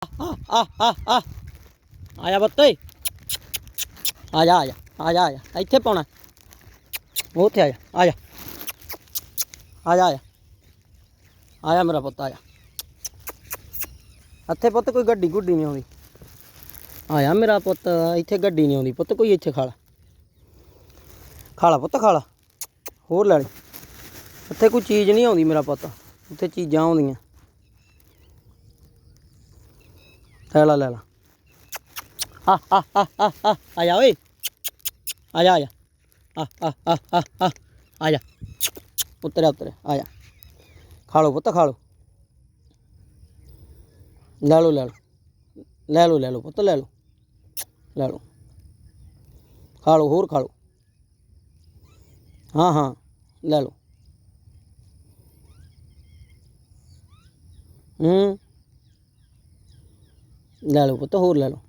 ਆ ਆ ਆ ਆ ਜਾ ਬੱਤੇ ਆ ਜਾ ਆ ਜਾ ਆ ਜਾ ਆ ਜਾ ਇੱਥੇ ਪਾਉਣਾ ਉੱਥੇ ਆ ਜਾ ਆ ਜਾ ਆ ਜਾ ਆ ਜਾ ਮੇਰਾ ਪੁੱਤ ਆ ਜਾ ਇੱਥੇ ਪੁੱਤ ਕੋਈ ਗੱਡੀ ਗੁੱਡੀ ਨਹੀਂ ਆਉਂਦੀ ਆਇਆ ਮੇਰਾ ਪੁੱਤ ਇੱਥੇ ਗੱਡੀ ਨਹੀਂ ਆਉਂਦੀ ਪੁੱਤ ਕੋਈ ਇੱਥੇ ਖਾ ਲਾ ਪੁੱਤ ਖਾ ਲਾ ਹੋਰ ਲੈ ਲਈ ਇੱਥੇ ਕੋਈ ਚੀਜ਼ ਨਹੀਂ ਆਉਂਦੀ ਮੇਰਾ ਪੁੱਤ ਉੱਥੇ ਚੀਜ਼ਾਂ ਆਉਂਦੀਆਂ ਲੈ ਲਾ ਆ ਜਾ ਓਏ ਆ ਜਾ ਆ ਜਾ ਉੱਤਰ ਆ ਜਾ ਖਾ ਲਓ ਪੁੱਤ ਖਾ ਲਓ ਲੈ ਲਓ ਪੁੱਤ ਲੈ ਲਓ ਖਾ ਲਓ ਹੋਰ ਖਾ ਲਓ ਹਾਂ ਲੈ ਲਓ ਲੈ ਲਓ ਪੁੱਤ ਹੋਰ ਲੈ ਲਓ